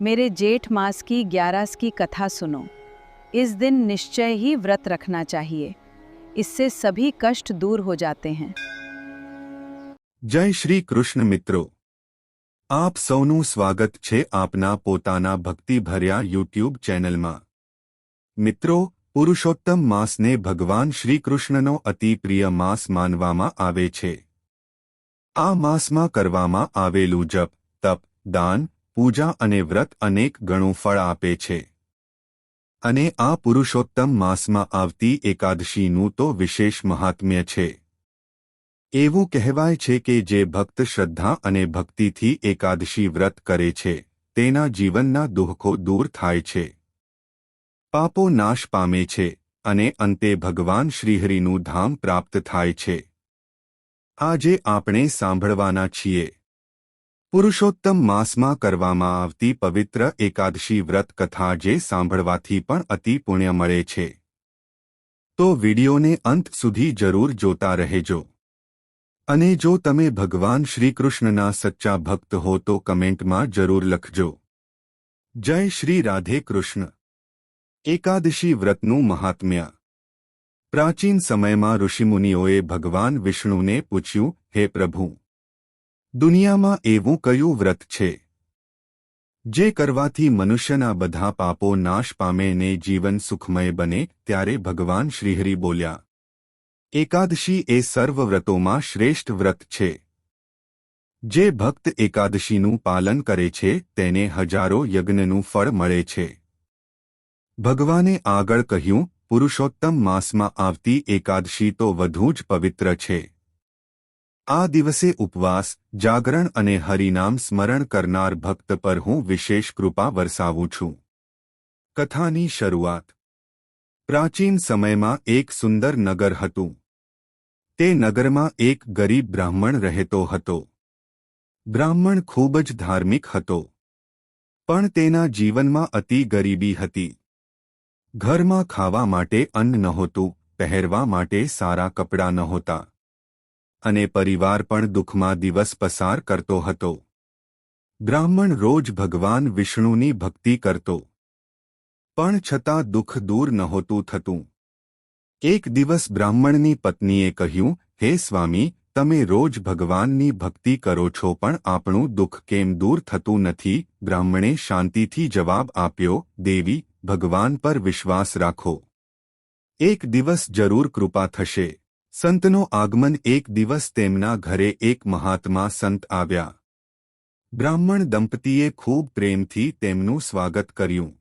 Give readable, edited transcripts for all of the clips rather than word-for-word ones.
मेरे जेठ मास की 11 की कथा सुनो। इस दिन निश्चय ही व्रत रखना चाहिए। इससे सभी कष्ट दूर हो जाते हैं। जय श्री कृष्ण मित्रों, आप સૌનું સ્વાગત છે આપના પોતાના ભક્તિભર્યા યુટ્યુબ ચેનલમાં। મિત્રો, પુરુષોત્તમ માસને ભગવાન શ્રીકૃષ્ણનો અતિ પ્રિય માસ માનવામાં આવે છે। આ માસમાં કરવામાં આવેલું જપ, તપ, દાન, પૂજા અને વ્રત અનેક ગણું ફળ આપે છે। અને આ પુરુષોત્તમ માસમાં આવતી એકાદશીનું તો વિશેષ મહાત્મ્ય છે। એવું કહેવાય છે કે જે ભક્ત શ્રદ્ધા અને ભક્તિથી એકાદશી વ્રત કરે છે તેના જીવનના દુઃખો દૂર થાય છે, પાપો નાશ પામે છે અને અંતે ભગવાન શ્રીહરિનું ધામ પ્રાપ્ત થાય છે। આજે આપણે સાંભળવાના છીએ પુરુષોત્તમ માસમાં કરવામાં આવતી પવિત્ર એકાદશી વ્રત કથા, જે સાંભળવાથી પણ અતિ પુણ્ય મળે છે। તો વિડિયોને અંત સુધી જરૂર જોતા રહેજો। અને જો તમે ભગવાન શ્રીકૃષ્ણના સચ્ચા ભક્ત હો તો કમેન્ટમાં જરૂર લખજો। જય શ્રી રાધે કૃષ્ણ। એકાદશી વ્રતનું મહાત્મ્ય। પ્રાચીન સમયમાં ઋષિમુનિઓએ ભગવાન વિષ્ણુને પૂછ્યું, હે પ્રભુ, દુનિયામાં એવું કયું વ્રત છે જે કરવાથી મનુષ્યના બધા પાપો નાશ પામે ને જીવન સુખમય બને? ત્યારે ભગવાન શ્રીહરિ બોલ્યા, એકાદશી એ સર્વ વ્રતોમાં શ્રેષ્ઠ વ્રત છે। જે ભક્ત એકાદશીનું પાલન કરે છે તેને હજારો યજ્ઞનું ફળ મળે છે। ભગવાને આગળ કહ્યું, પુરુષોત્તમ માસમાં આવતી એકાદશી તો વધુ જ પવિત્ર છે। આ દિવસે ઉપવાસ, જાગરણ અને હરિનામ સ્મરણ કરનાર ભક્ત પર હું વિશેષ કૃપા વરસાવું છું। કથાની શરૂઆત। પ્રાચીન સમયમાં એક સુંદર નગર હતું। તે નગરમાં એક ગરીબ બ્રાહ્મણ રહેતો હતો। બ્રાહ્મણ ખૂબ જ ધાર્મિક હતો, પણ તેના જીવનમાં અતિ ગરીબી હતી। ઘરમાં ખાવા માટે અન્ન નહોતું, પહેરવા માટે સારા કપડાં નહોતા, અને પરિવાર પણ દુઃખમાં દિવસ પસાર કરતો હતો। બ્રાહ્મણ રોજ ભગવાન વિષ્ણુની ભક્તિ કરતો, પણ છતાં દુઃખ દૂર નહોતું થતું। એક દિવસ બ્રાહ્મણની પત્નીએ કહ્યું, હે સ્વામી, તમે રોજ ભગવાનની ભક્તિ કરો છો પણ આપણું દુઃખ કેમ દૂર થતું નથી? બ્રાહ્મણે શાંતિથી જવાબ આપ્યો, દેવી, ભગવાન પર વિશ્વાસ રાખો, એક દિવસ જરૂર કૃપા થશે। સંતનો આગમન। એક દિવસ તેમના ઘરે એક મહાત્મા સંત આવ્યા। બ્રાહ્મણ દંપતીએ ખૂબ પ્રેમથી તેમનું સ્વાગત કર્યું।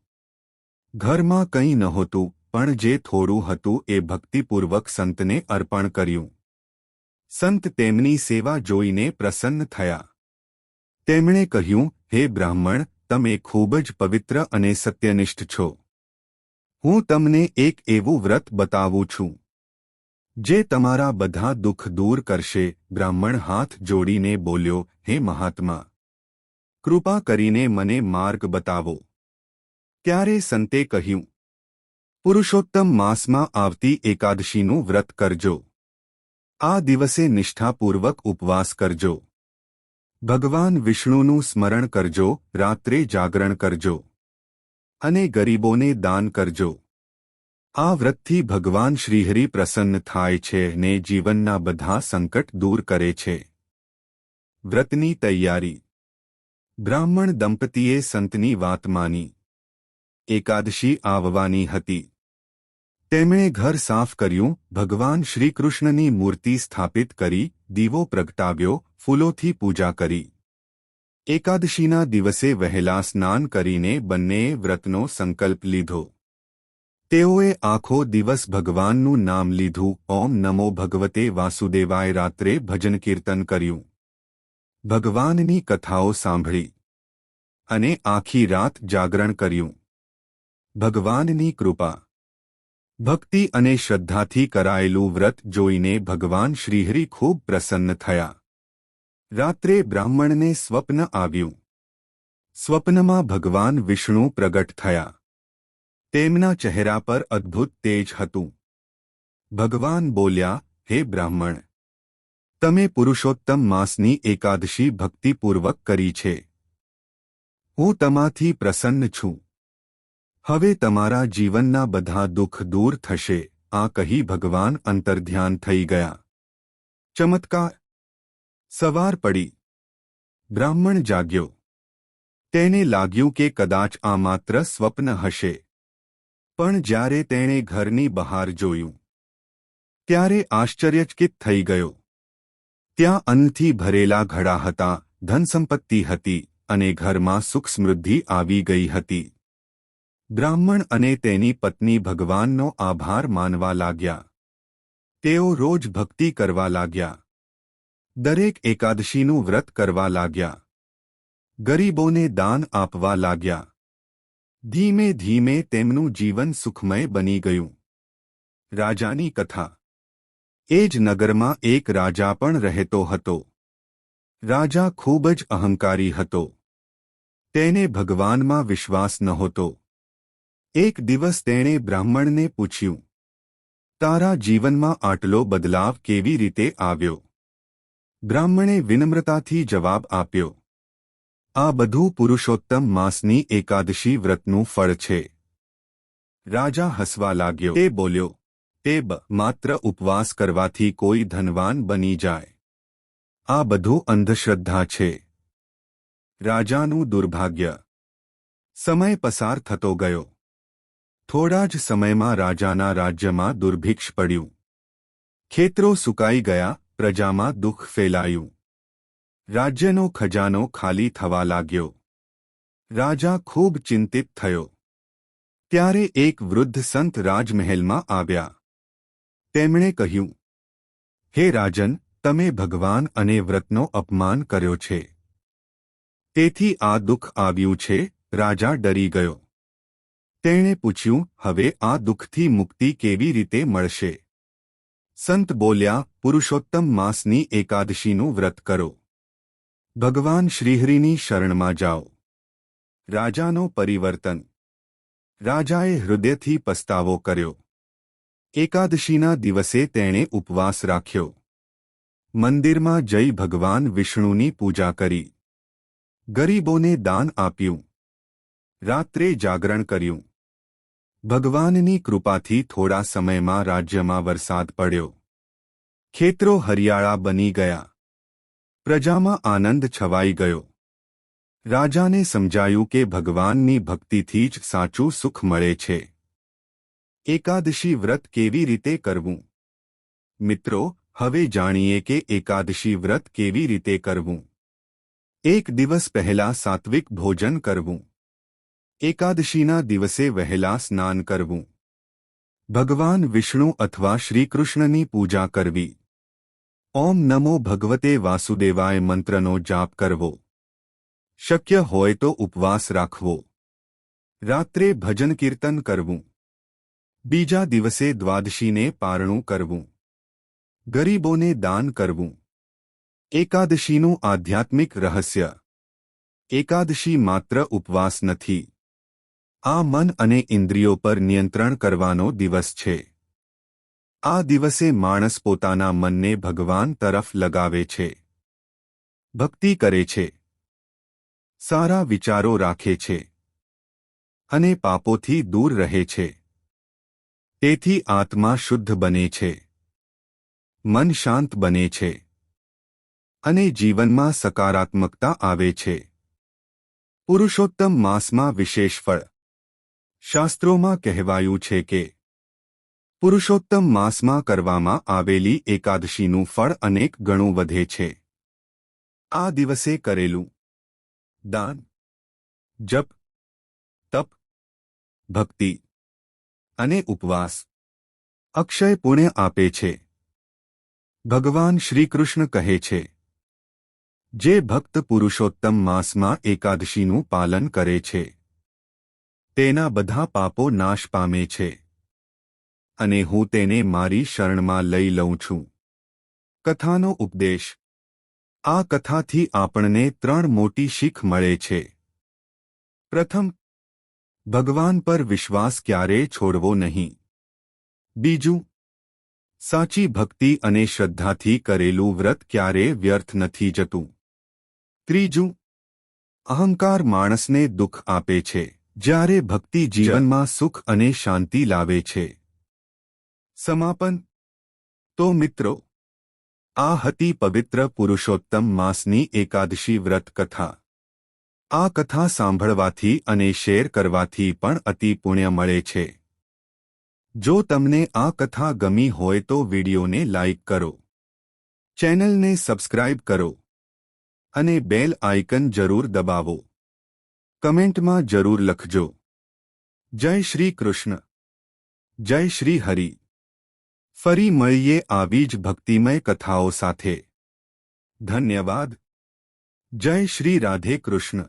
ઘરમાં કંઈ નહોતું, પણ જે થોડું હતું એ ભક્તિપૂર્વક સંતને અર્પણ કર્યું। સંત તેમની સેવા જોઈને પ્રસન્ન થયા। તેમણે કહ્યું, હે બ્રાહ્મણ, તમે ખૂબ જ પવિત્ર અને સત્યનિષ્ઠ છો। હું તમને એક એવું વ્રત બતાવું છું જે તમારા બધા દુઃખ દૂર કરશે। બ્રાહ્મણ હાથ જોડીને બોલ્યો, હે મહાત્મા, કૃપા કરીને મને માર્ગ બતાવો। ત્યારે સંતે કહ્યું, પુરુષોત્તમ માસમાં આવતી એકાદશીનું વ્રત કરજો। આ દિવસે નિષ્ઠાપૂર્વક ઉપવાસ કરજો, ભગવાન વિષ્ણુનું સ્મરણ કરજો, રાત્રે જાગરણ કરજો અને ગરીબોને દાન કરજો। આ વ્રતથી ભગવાન શ્રીહરિ પ્રસન્ન થાય છે ને જીવનના બધા સંકટ દૂર કરે છે। વ્રતની તૈયારી। બ્રાહ્મણ દંપતીએ સંતની વાત માની। એકાદશી આવવાની હતી। તેમણે ઘર સાફ કર્યું, ભગવાન શ્રીકૃષ્ણની મૂર્તિ સ્થાપિત કરી, દીવો પ્રગટાવ્યો, ફૂલોથી પૂજા કરી। એકાદશીના દિવસે વહેલા સ્નાન કરીને બંનેએ વ્રતનો સંકલ્પ લીધો। તેઓએ આખો દિવસ ભગવાનનું નામ લીધું, ઓમ નમો ભગવતે વાસુદેવાય। રાત્રે ભજન કીર્તન કર્યું, ભગવાનની કથાઓ સાંભળી અને આખી રાત જાગરણ કર્યું। ભગવાનની કૃપા। ભક્તિ અને શ્રદ્ધાથી કરાયેલું વ્રત જોઈને ભગવાન શ્રીહરિ ખૂબ પ્રસન્ન થયા। રાત્રે બ્રાહ્મણને સ્વપ્ન આવ્યું। સ્વપ્નમાં ભગવાન વિષ્ણુ પ્રગટ થયા। તેમના ચહેરા પર અદ્ભુત તેજ હતું। ભગવાન બોલ્યા, હે બ્રાહ્મણ, તમે પુરુષોત્તમ માસની એકાદશી ભક્તિપૂર્વક કરી છે। હું તમાથી પ્રસન્ન છું. હવે તમારા જીવનના બધા દુઃખ દૂર થશે. આ કહી ભગવાન અંતર્ધ્યાન થઈ ગયા. ચમત્કાર. સવાર પડી. બ્રાહ્મણ જાગ્યો. તેને લાગ્યું કે કદાચ આ માત્ર સ્વપ્ન હશે. પણ જ્યારે તેણે ઘરની બહાર જોયું ત્યારે આશ્ચર્યચકિત થઈ ગયો. ત્યાં અન્નથી ભરેલા ઘડા હતા, ધનસંપત્તિ હતી અને ઘરમાં સુખ સમૃદ્ધિ આવી ગઈ હતી. બ્રાહ્મણ અને તેની પત્ની ભગવાનનો આભાર માનવા લાગ્યા. તેઓ રોજ ભક્તિ કરવા લાગ્યા. દરેક એકાદશીનું વ્રત કરવા લાગ્યા. ગરીબોને દાન આપવા લાગ્યા. ધીમે ધીમે તેમનું જીવન સુખમય બની ગયું. રાજાની કથા. એ જ નગરમાં એક રાજા પણ રહેતો હતો. રાજા ખૂબ જ અહંકારી હતો. તેને ભગવાનમાં વિશ્વાસ નહોતો. એક દિવસ તેણે બ્રાહ્મણને પૂછ્યું, તારા જીવનમાં આટલો બદલાવ કેવી રીતે આવ્યો? બ્રાહ્મણે વિનમ્રતાથી જવાબ આપ્યો, આ બધું પુરુષોત્તમ માસની એકાદશી વ્રતનું ફળ છે. રાજા હસવા લાગ્યો. તે બોલ્યો, માત્ર ઉપવાસ કરવાથી કોઈ ધનવાન બની જાય. આ બધું અંધશ્રદ્ધા છે. રાજાનું દુર્ભાગ્ય. સમય પસાર થતો ગયો. થોડા જ સમયમાં રાજાના રાજ્યમાં દુર્ભિક્ષ પડ્યું. ખેતરો સુકાઈ ગયા, પ્રજામાં દુઃખ ફેલાયું. રાજ્યનો ખજાનો ખાલી થવા લાગ્યો. રાજા ખૂબ ચિંતિત થયો. ત્યારે એક વૃદ્ધ સંત રાજમહેલમાં આવ્યા. તેમણે કહ્યું, હે રાજન, તમે ભગવાન અને વ્રતનો અપમાન કર્યો છે. તેથી આ દુઃખ આવ્યું છે. રાજા ડરી ગયો. તેણે પૂછ્યું, હવે આ દુઃખથી મુક્તિ કેવી રીતે મળશે? સંત બોલ્યા, પુરુષોત્તમ માસની એકાદશીનું વ્રત કરો. ભગવાન શ્રીહરિની શરણમાં જાઓ. રાજાનો પરિવર્તન. રાજાએ હૃદયથી પસ્તાવો કર્યો. એકાદશીના દિવસે તેણે ઉપવાસ રાખ્યો. મંદિરમાં જઈ ભગવાન વિષ્ણુની પૂજા કરી. ગરીબોને દાન આપ્યું. રાત્રે જાગરણ કર્યું. ભગવાનની કૃપાથી થોડા સમયમાં રાજ્યમાં વરસાદ પડ્યો. ખેતરો હરિયાળા બની ગયા. પ્રજામાં આનંદ છવાઈ ગયો. રાજાને સમજાયું કે ભગવાનની ભક્તિથી જ સાચું સુખ મળે છે. એકાદશી વ્રત કેવી રીતે કરવું? મિત્રો, હવે જાણીએ કે એકાદશી વ્રત કેવી રીતે કરવું. એક દિવસ પહેલા સાત્વિક ભોજન કરવું. એકાદશીના દિવસે વહેલા સ્નાન કરવું. ભગવાન વિષ્ણુ અથવા શ્રીકૃષ્ણની પૂજા કરવી. ઓમ નમો ભગવતે વાસુદેવાય મંત્રનો જાપ કરવો. શક્ય હોય તો ઉપવાસ રાખવો. રાત્રે ભજન કીર્તન કરવું. બીજા દિવસે દ્વાદશીને પારણું કરવું. ગરીબોને દાન કરવું. એકાદશીનું આધ્યાત્મિક રહસ્ય. એકાદશી માત્ર ઉપવાસ નથી. આ મન અને ઇન્દ્રિયો પર નિયંત્રણ કરવાનો દિવસ છે. આ દિવસે માણસ પોતાના મનને ભગવાન તરફ લગાવે છે. ભક્તિ કરે છે. સારા વિચારો રાખે છે. અને પાપોથી દૂર રહે છે. તેથી આત્મા શુદ્ધ બને છે. મન શાંત બને છે. અને જીવનમાં સકારાત્મકતા આવે છે. પુરુષોત્તમ માસમાં વિશેષ ફળ. શાસ્ત્રોમાં કહેવાયું છે કે પુરુષોત્તમ માસમાં કરવામાં આવેલી એકાદશીનું ફળ અનેક ગણું વધે છે. આ દિવસે કરેલું દાન, જપ, તપ, ભક્તિ અને ઉપવાસ અક્ષય પુણ્ય આપે છે. ભગવાન શ્રીકૃષ્ણ કહે છે, જે ભક્ત પુરુષોત્તમ માસમાં એકાદશીનું પાલન કરે છે તેના બધા પાપો નાશ પામે છે અને હું તેને મારી શરણમાં લઈ લઉં છું. કથાનો ઉપદેશ. આ કથાથી આપણને 3 મોટી શીખ મળે છે. પ્રથમ, ભગવાન પર વિશ્વાસ ક્યારેય છોડવો નહીં. બીજું, સાચી ભક્તિ અને શ્રદ્ધાથી કરેલું વ્રત ક્યારેય વ્યર્થ નથી જતું. ત્રીજું, અહંકાર માણસને દુઃખ આપે છે, જ્યારે ભક્તિ જીવનમાં સુખ અને શાંતિ લાવે છે. સમાપન. તો મિત્રો, આ હતી પવિત્ર પુરુષોત્તમ માસની એકાદશી વ્રત કથા. આ કથા સાંભળવાથી અને શેર કરવાથી પણ અતિ પુણ્ય મળે છે. જો તમને આ કથા ગમી હોય તો વિડીયોને લાઇક કરો, ચેનલને સબસ્ક્રાઇબ કરો અને બેલ આઇકન જરૂર દબાવો. કમેન્ટમાં જરૂર લખજો. જય શ્રી કૃષ્ણ. જય શ્રી હરિ. ફરી મળીએ આવી જ ભક્તિમય કથાઓ સાથે. ધન્યવાદ. જય શ્રી રાધે કૃષ્ણ.